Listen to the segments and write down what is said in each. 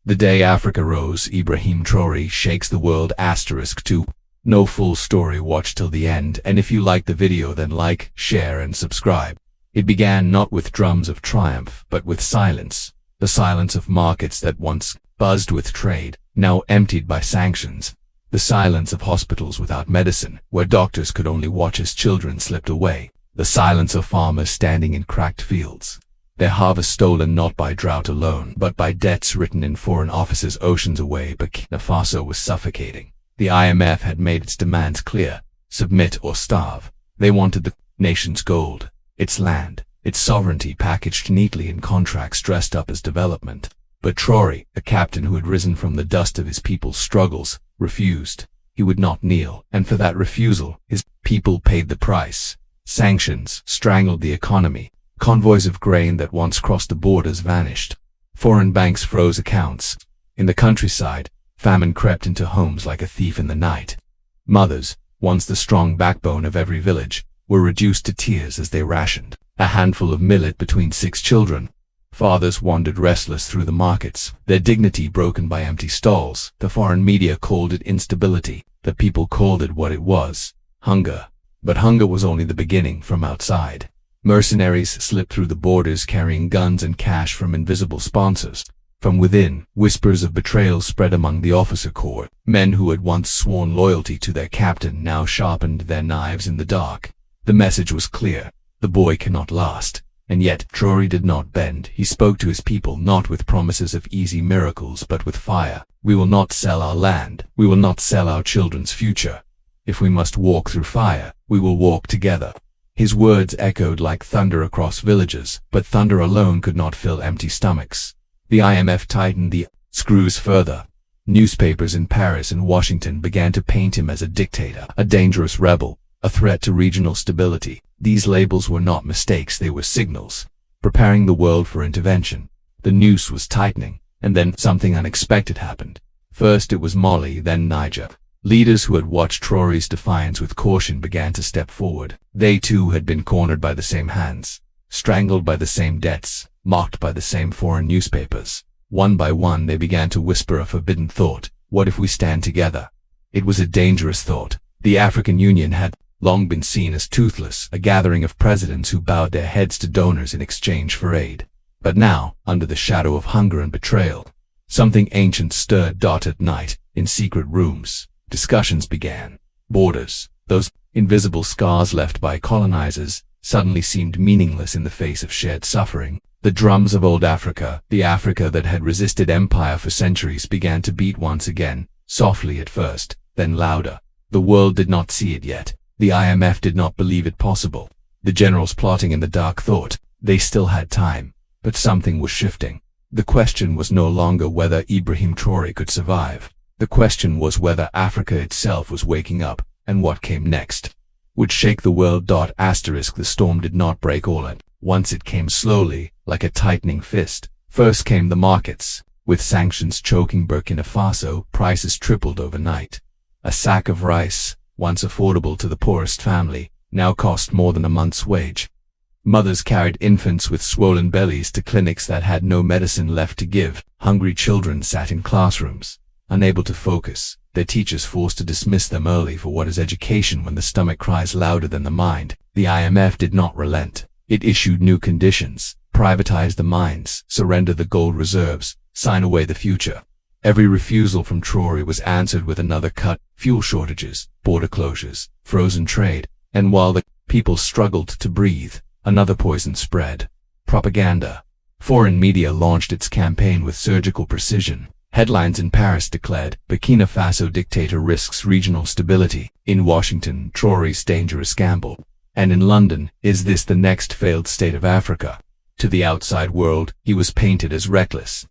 The Day Africa Rose, Ibrahim Traoré shakes the world. *2. No full story, watch till the end, and if you like the video then like, share and subscribe. It began not with drums of triumph, but with silence. The silence of markets that once buzzed with trade, now emptied by sanctions. The silence of hospitals without medicine, where doctors could only watch as children slipped away. The silence of farmers standing in cracked fields, their harvest stolen not by drought alone, but by debts written in foreign offices oceans away. Burkina Faso was suffocating. The IMF had made its demands clear: submit or starve. They wanted the nation's gold, its land, its sovereignty packaged neatly in contracts dressed up as development. But Traoré, a captain who had risen from the dust of his people's struggles, refused. He would not kneel, and for that refusal, his people paid the price. Sanctions strangled the economy. Convoys of grain that once crossed the borders vanished. Foreign banks froze accounts. In the countryside, famine crept into homes like a thief in the night. Mothers, once the strong backbone of every village, were reduced to tears as they rationed a handful of millet between 6 children. Fathers wandered restless through the markets, their dignity broken by empty stalls. The foreign media called it instability. The people called it what it was: hunger. But hunger was only the beginning. From outside, mercenaries slipped through the borders carrying guns and cash from invisible sponsors. From within, whispers of betrayal spread among the officer corps. Men who had once sworn loyalty to their captain now sharpened their knives in the dark. The message was clear: the boy cannot last. And yet, Traoré did not bend. He spoke to his people not with promises of easy miracles but with fire. We will not sell our land. We will not sell our children's future. If we must walk through fire, we will walk together. His words echoed like thunder across villages, but thunder alone could not fill empty stomachs. The IMF tightened the screws further. Newspapers in Paris and Washington began to paint him as a dictator, a dangerous rebel, a threat to regional stability. These labels were not mistakes, they were signals, preparing the world for intervention. The noose was tightening, and then something unexpected happened. First it was Mali, then Niger. Leaders who had watched Traoré's defiance with caution began to step forward. They too had been cornered by the same hands, strangled by the same debts, mocked by the same foreign newspapers. One by one they began to whisper a forbidden thought: what if we stand together? It was a dangerous thought. The African Union had long been seen as toothless, a gathering of presidents who bowed their heads to donors in exchange for aid. But now, under the shadow of hunger and betrayal, something ancient stirred. At night, in secret rooms, discussions began. Borders, those invisible scars left by colonizers, suddenly seemed meaningless in the face of shared suffering. The drums of old Africa, the Africa that had resisted empire for centuries, began to beat once again, softly at first, then louder. The world did not see it yet. The IMF did not believe it possible. The generals plotting in the dark thought they still had time. But something was shifting. The question was no longer whether Ibrahim Traoré could survive. The question was whether Africa itself was waking up, and what came next would shake the world. **. The storm did not break all at once. It came slowly, like a tightening fist. First came the markets. With sanctions choking Burkina Faso, prices tripled overnight. A sack of rice, once affordable to the poorest family, now cost more than a month's wage. Mothers carried infants with swollen bellies to clinics that had no medicine left to give. Hungry children sat in classrooms, unable to focus, their teachers forced to dismiss them early. For what is education when the stomach cries louder than the mind? The IMF did not relent. It issued new conditions: privatize the mines, surrender the gold reserves, sign away the future. Every refusal from Traoré was answered with another cut: fuel shortages, border closures, frozen trade. And while the people struggled to breathe, another poison spread: propaganda. Foreign media launched its campaign with surgical precision. Headlines in Paris declared, "Burkina Faso dictator risks regional stability." In Washington, Traoré's dangerous gamble. And in London, is this the next failed state of Africa? To the outside world, he was painted as reckless.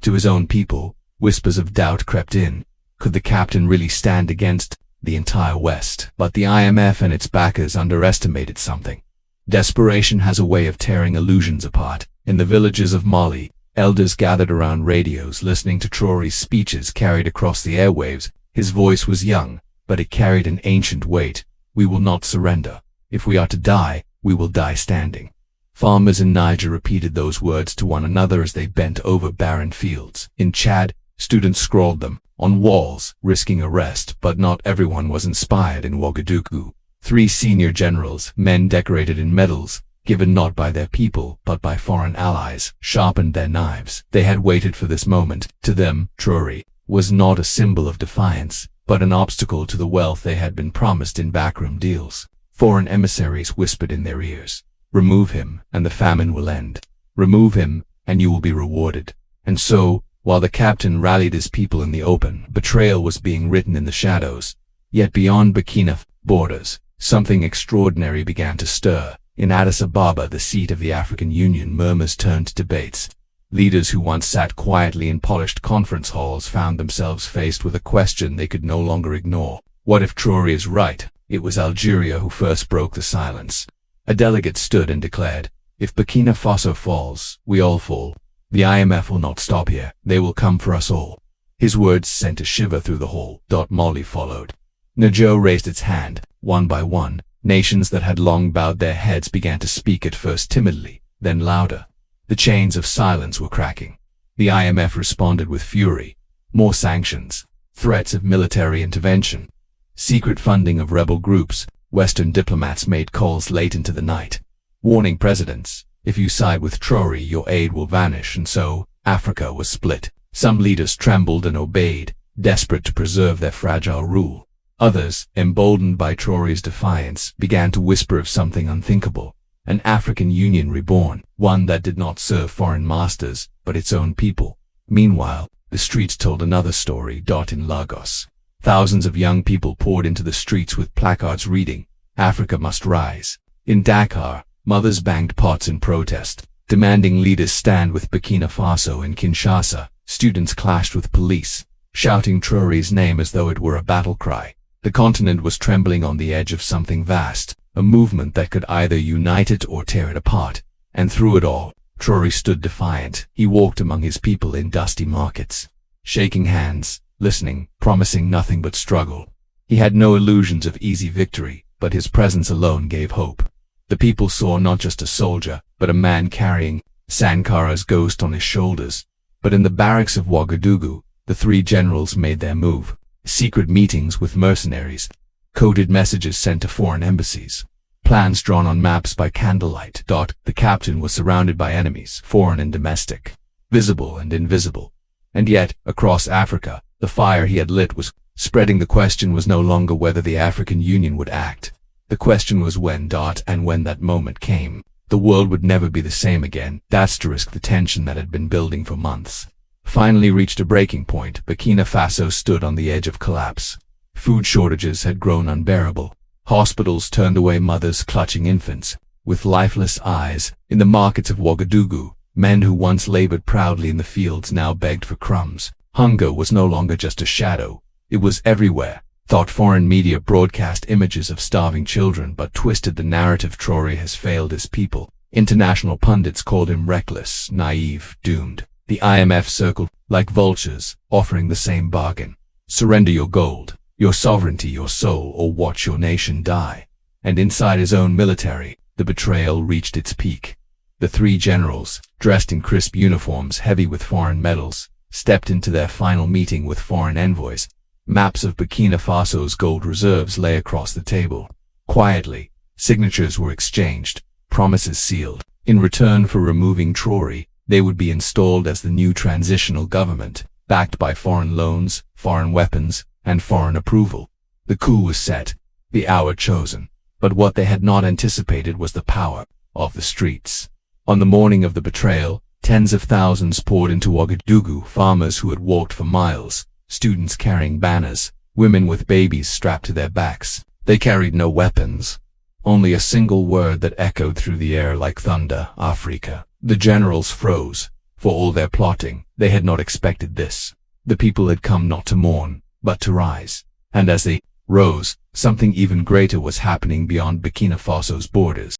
To his own people, whispers of doubt crept in. Could the captain really stand against the entire West? But the IMF and its backers underestimated something. Desperation has a way of tearing illusions apart. In the villages of Mali, elders gathered around radios listening to Traoré's speeches carried across the airwaves. His voice was young, but it carried an ancient weight. We will not surrender. If we are to die, we will die standing. Farmers in Niger repeated those words to one another as they bent over barren fields. In Chad, Students scrawled them on walls, risking arrest, but not everyone was inspired in Ouagadougou. 3 senior generals, men decorated in medals, given not by their people but by foreign allies, sharpened their knives. They had waited for this moment. To them, Traoré was not a symbol of defiance, but an obstacle to the wealth they had been promised in backroom deals. Foreign emissaries whispered in their ears, "Remove him, and the famine will end. Remove him, and you will be rewarded." And so, while the captain rallied his people in the open, betrayal was being written in the shadows. Yet beyond Burkina's borders, something extraordinary began to stir. In Addis Ababa, the seat of the African Union, murmurs turned to debates. Leaders who once sat quietly in polished conference halls found themselves faced with a question they could no longer ignore. What if Traoré is right? It was Algeria who first broke the silence. A delegate stood and declared, "If Burkina Faso falls, we all fall. The IMF will not stop here. They will come for us all." His words sent a shiver through the hall. Mali followed. Niger raised its hand. One by one, nations that had long bowed their heads began to speak, at first timidly, then louder. The chains of silence were cracking. The IMF responded with fury. More sanctions, threats of military intervention, secret funding of rebel groups. Western diplomats made calls late into the night, warning presidents, if you side with Traoré, your aid will vanish. And so, Africa was split. Some leaders trembled and obeyed, desperate to preserve their fragile rule. Others, emboldened by Traoré's defiance, began to whisper of something unthinkable. An African Union reborn, one that did not serve foreign masters, but its own people. Meanwhile, the streets told another story. In Lagos, thousands of young people poured into the streets with placards reading, "Africa must rise." In Dakar, mothers banged pots in protest, demanding leaders stand with Burkina Faso. In Kinshasa, students clashed with police, shouting Traoré's name as though it were a battle cry. The continent was trembling on the edge of something vast, a movement that could either unite it or tear it apart. And through it all, Traoré stood defiant. He walked among his people in dusty markets, shaking hands, listening, promising nothing but struggle. He had no illusions of easy victory, but his presence alone gave hope. The people saw not just a soldier, but a man carrying Sankara's ghost on his shoulders. But in the barracks of Ouagadougou, the 3 generals made their move. Secret meetings with mercenaries, coded messages sent to foreign embassies, plans drawn on maps by candlelight. The captain was surrounded by enemies, foreign and domestic, visible and invisible. And yet, across Africa, the fire he had lit was spreading. The question was no longer whether the African Union would act. The question was when. And when that moment came, the world would never be the same again. The tension that had been building for months finally reached a breaking point. Burkina Faso stood on the edge of collapse. Food shortages had grown unbearable. Hospitals turned away mothers clutching infants with lifeless eyes. In the markets of Ouagadougou, men who once labored proudly in the fields now begged for crumbs. Hunger was no longer just a shadow. It was everywhere. Foreign media broadcast images of starving children but twisted the narrative. Traoré has failed his people. International pundits called him reckless, naive, doomed. The IMF circled like vultures, offering the same bargain. Surrender your gold, your sovereignty, your soul, or watch your nation die. And inside his own military, the betrayal reached its peak. The 3 generals, dressed in crisp uniforms heavy with foreign medals, stepped into their final meeting with foreign envoys. Maps of Burkina Faso's gold reserves lay across the table. Quietly, signatures were exchanged, promises sealed. In return for removing Traoré, they would be installed as the new transitional government, backed by foreign loans, foreign weapons, and foreign approval. The coup was set, the hour chosen, but what they had not anticipated was the power of the streets. On the morning of the betrayal, tens of thousands poured into Ouagadougou, farmers who had walked for miles, students carrying banners, women with babies strapped to their backs. They carried no weapons, only a single word that echoed through the air like thunder: Africa. The generals froze. For all their plotting, they had not expected this. The people had come not to mourn, but to rise. And as they rose, something even greater was happening beyond Burkina Faso's borders.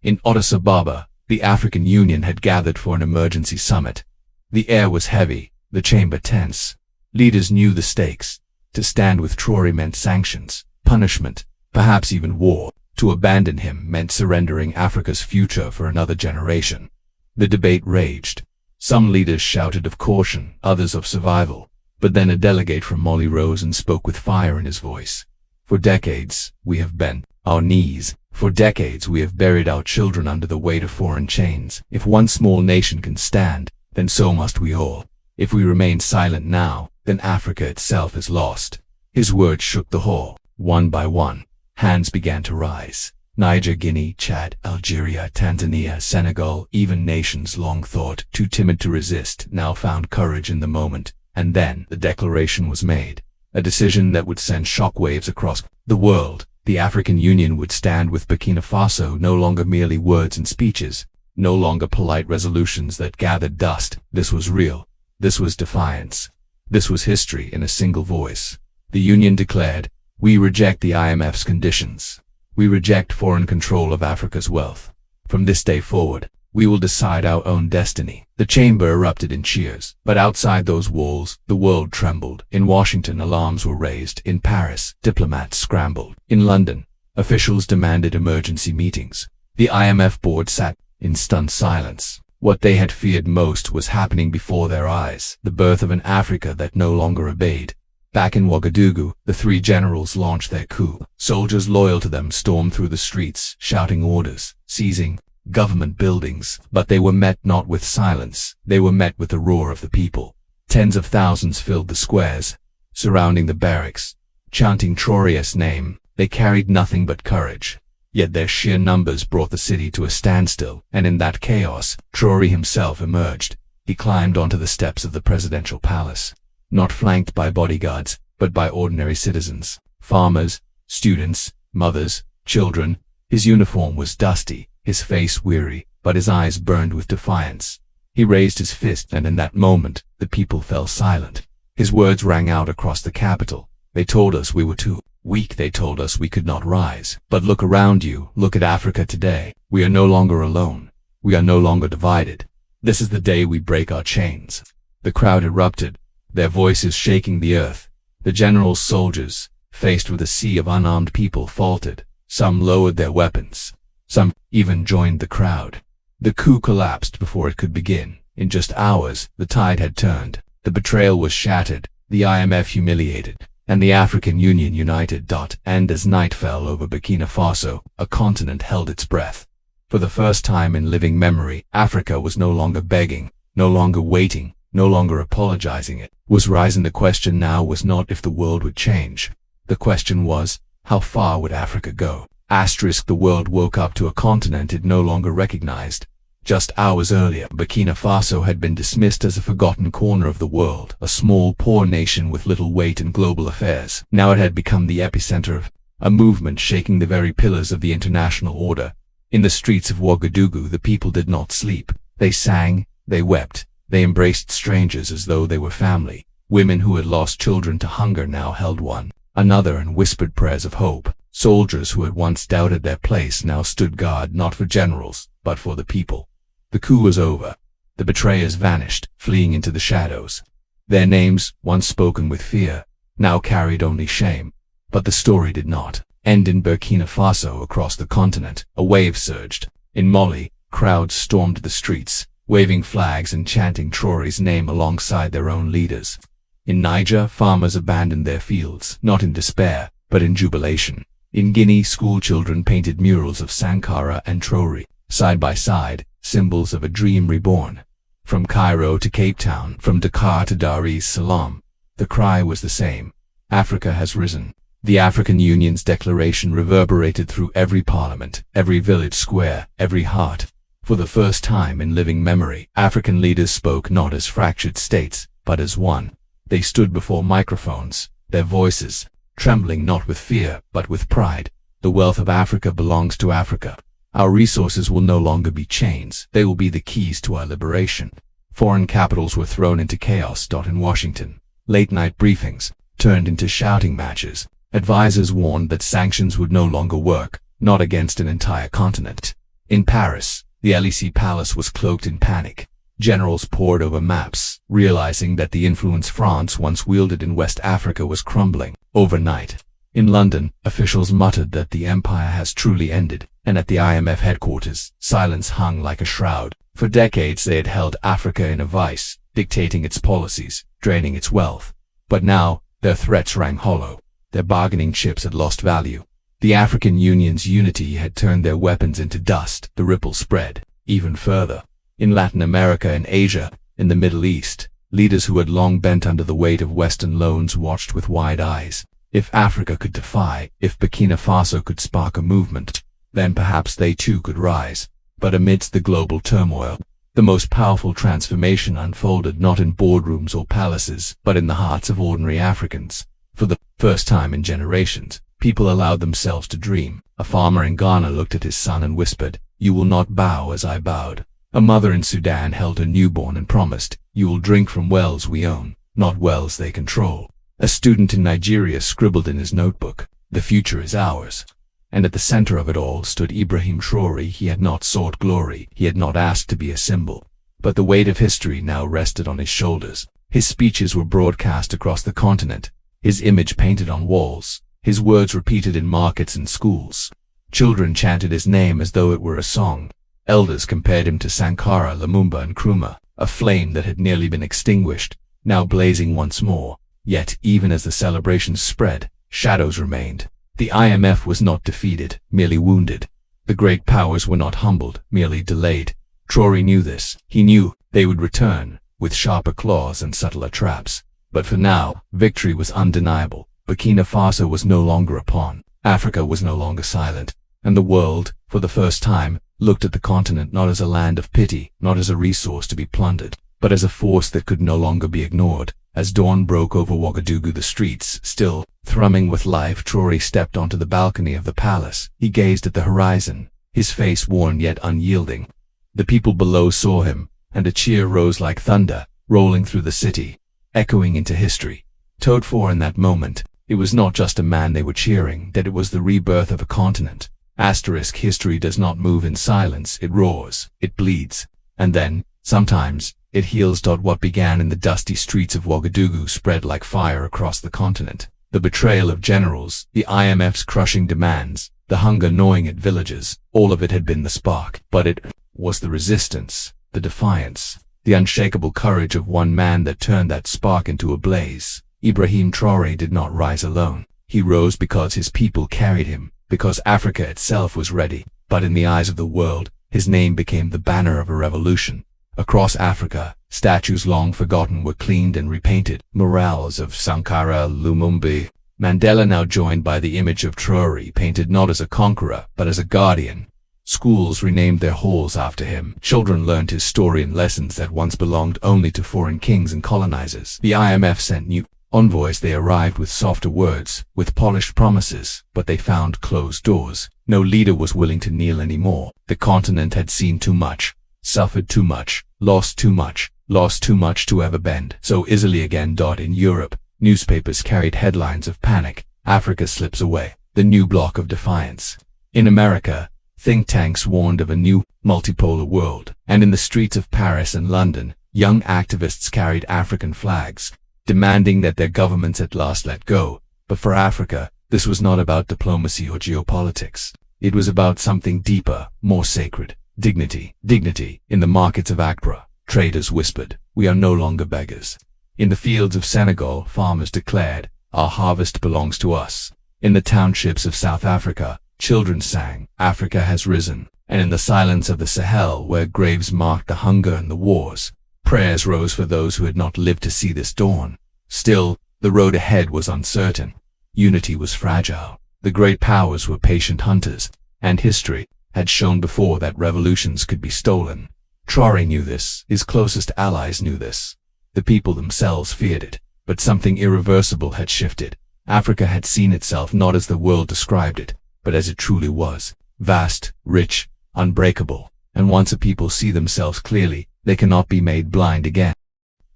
In Addis Ababa, the African Union had gathered for an emergency summit. The air was heavy, the chamber tense. Leaders knew the stakes. To stand with Traoré meant sanctions, punishment, perhaps even war. To abandon him meant surrendering Africa's future for another generation. The debate raged. Some leaders shouted of caution, others of survival. But then a delegate from Mali rose and spoke with fire in his voice. For decades, we have bent our knees. For decades, we have buried our children under the weight of foreign chains. If one small nation can stand, then so must we all. If we remain silent now, then Africa itself is lost. His words shook the hall. One by one, hands began to rise. Niger, Guinea, Chad, Algeria, Tanzania, Senegal, even nations long thought too timid to resist, now found courage in the moment. And then the declaration was made. A decision that would send shockwaves across the world. The African Union would stand with Burkina Faso, no longer merely words and speeches, no longer polite resolutions that gathered dust. This was real. This was defiance. This was history in a single voice. The Union declared, "We reject the IMF's conditions. We reject foreign control of Africa's wealth. From this day forward, we will decide our own destiny." The chamber erupted in cheers. But outside those walls, the world trembled. In Washington, alarms were raised. In Paris, diplomats scrambled. In London, officials demanded emergency meetings. The IMF board sat in stunned silence. What they had feared most was happening before their eyes. The birth of an Africa that no longer obeyed. Back in Ouagadougou, the three generals launched their coup. Soldiers loyal to them stormed through the streets, shouting orders, seizing government buildings. But they were met not with silence. They were met with the roar of the people. Tens of thousands filled the squares, surrounding the barracks, chanting Traoré's name. They carried nothing but courage. Yet their sheer numbers brought the city to a standstill, and in that chaos, Traoré himself emerged. He climbed onto the steps of the presidential palace, not flanked by bodyguards, but by ordinary citizens, farmers, students, mothers, children. His uniform was dusty, his face weary, but his eyes burned with defiance. He raised his fist, and in that moment, the people fell silent. His words rang out across the capital. They told us we were too weak. They told us we could not rise. But look around you. Look at Africa today. We are no longer alone. We are no longer divided. This is the day we break our chains. The crowd erupted, their voices shaking the earth. The general's soldiers, faced with a sea of unarmed people, faltered. Some lowered their weapons. Some even joined the crowd. The coup collapsed before it could begin. In just hours, the tide had turned. The betrayal was shattered, the IMF humiliated, and the African Union united. And as night fell over Burkina Faso, a continent held its breath. For the first time in living memory, Africa was no longer begging, no longer waiting, no longer apologizing. It was rising. The question now was not if the world would change. The question was, how far would Africa go? The world woke up to a continent it no longer recognized. Just hours earlier, Burkina Faso had been dismissed as a forgotten corner of the world, a small, poor nation with little weight in global affairs. Now it had become the epicenter of a movement shaking the very pillars of the international order. In the streets of Ouagadougou, the people did not sleep. They sang, they wept, they embraced strangers as though they were family. Women who had lost children to hunger now held one another and whispered prayers of hope. Soldiers who had once doubted their place now stood guard, not for generals, but for the people. The coup was over. The betrayers vanished, fleeing into the shadows. Their names, once spoken with fear, now carried only shame. But the story did not end in Burkina Faso. Across the continent, a wave surged. In Mali, crowds stormed the streets, waving flags and chanting Traoré's name alongside their own leaders. In Niger, farmers abandoned their fields, not in despair, but in jubilation. In Guinea, schoolchildren painted murals of Sankara and Traoré, side by side, symbols of a dream reborn. From Cairo to Cape Town, from Dakar to Dar es Salaam, the cry was the same. Africa has risen. The African Union's declaration reverberated through every parliament, every village square, every heart. For the first time in living memory, African leaders spoke not as fractured states, but as one. They stood before microphones, their voices trembling not with fear, but with pride. The wealth of Africa belongs to Africa. Our resources will no longer be chains. They will be the keys to our liberation. Foreign capitals were thrown into chaos. In Washington, late-night briefings turned into shouting matches. Advisors warned that sanctions would no longer work, not against an entire continent. In Paris, the Élysée Palace was cloaked in panic. Generals pored over maps, realizing that the influence France once wielded in West Africa was crumbling overnight. In London, officials muttered that the empire has truly ended, and at the IMF headquarters, silence hung like a shroud. For decades they had held Africa in a vice, dictating its policies, draining its wealth. But now, their threats rang hollow. Their bargaining chips had lost value. The African Union's unity had turned their weapons into dust. The ripple spread even further. In Latin America and Asia, in the Middle East, leaders who had long bent under the weight of Western loans watched with wide eyes. If Africa could defy, if Burkina Faso could spark a movement, then perhaps they too could rise. But amidst the global turmoil, the most powerful transformation unfolded not in boardrooms or palaces, but in the hearts of ordinary Africans. For the first time in generations, people allowed themselves to dream. A farmer in Ghana looked at his son and whispered, "You will not bow as I bowed." A mother in Sudan held her newborn and promised, "You will drink from wells we own, not wells they control." A student in Nigeria scribbled in his notebook, "The future is ours." And at the center of it all stood Ibrahim Traoré. He had not sought glory, he had not asked to be a symbol. But the weight of history now rested on his shoulders. His speeches were broadcast across the continent, his image painted on walls, his words repeated in markets and schools. Children chanted his name as though it were a song. Elders compared him to Sankara, Lumumba and Nkrumah, a flame that had nearly been extinguished, now blazing once more. Yet, even as the celebrations spread, shadows remained. The IMF was not defeated, merely wounded. The great powers were not humbled, merely delayed. Traoré knew this. He knew they would return, with sharper claws and subtler traps. But for now, victory was undeniable. Burkina Faso was no longer a pawn. Africa was no longer silent. And the world, for the first time, looked at the continent not as a land of pity, not as a resource to be plundered, but as a force that could no longer be ignored. As dawn broke over Ouagadougou, the streets still thrumming with life, Traoré stepped onto the balcony of the palace. He gazed at the horizon, his face worn yet unyielding. The people below saw him, and a cheer rose like thunder, rolling through the city, echoing into history. Told for in that moment, it was not just a man they were cheering, that it was the rebirth of a continent. Asterisk, history does not move in silence, it roars, it bleeds, and then, sometimes, it heals. What began in the dusty streets of Ouagadougou spread like fire across the continent. The betrayal of generals, the IMF's crushing demands, the hunger gnawing at villages, all of it had been the spark. But it was the resistance, the defiance, the unshakable courage of one man that turned that spark into a blaze. Ibrahim Traoré did not rise alone. He rose because his people carried him, because Africa itself was ready. But in the eyes of the world, his name became the banner of a revolution. Across Africa, statues long forgotten were cleaned and repainted. Murals of Sankara, Lumumba, Mandela now joined by the image of Traoré, painted not as a conqueror, but as a guardian. Schools renamed their halls after him. Children learned his story and lessons that once belonged only to foreign kings and colonizers. The IMF sent new envoys. They arrived with softer words, with polished promises, but they found closed doors. No leader was willing to kneel anymore. The continent had seen too much, suffered too much, lost too much to ever bend so easily again. In Europe, newspapers carried headlines of panic. Africa slips away, the new bloc of defiance. In America, think tanks warned of a new, multipolar world. And in the streets of Paris and London, young activists carried African flags, demanding that their governments at last let go. But for Africa, this was not about diplomacy or geopolitics. It was about something deeper, more sacred. Dignity. Dignity. In the markets of Accra, traders whispered, "We are no longer beggars." In the fields of Senegal, farmers declared, "Our harvest belongs to us." In the townships of South Africa, children sang, "Africa has risen." And in the silence of the Sahel, where graves marked the hunger and the wars, prayers rose for those who had not lived to see this dawn. Still, the road ahead was uncertain. Unity was fragile. The great powers were patient hunters, and history had shown before that revolutions could be stolen. Traoré knew this. His closest allies knew this. The people themselves feared it. But something irreversible had shifted. Africa had seen itself not as the world described it, but as it truly was. Vast, rich, unbreakable. And once a people see themselves clearly, they cannot be made blind again.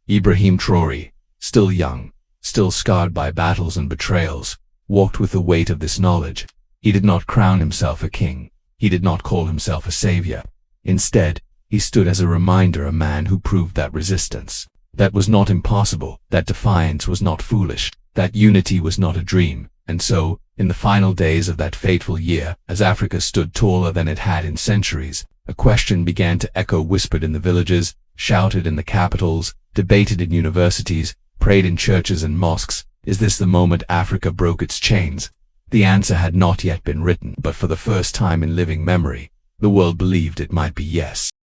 Ibrahim Traoré, still young, still scarred by battles and betrayals, walked with the weight of this knowledge. He did not crown himself a king. He did not call himself a savior. Instead, he stood as a reminder, a man who proved that resistance, that was not impossible, that defiance was not foolish, that unity was not a dream. And so, in the final days of that fateful year, as Africa stood taller than it had in centuries, a question began to echo, whispered in the villages, shouted in the capitals, debated in universities. prayed in churches and mosques. Is this the moment Africa broke its chains? The answer had not yet been written, but for the first time in living memory, the world believed it might be yes.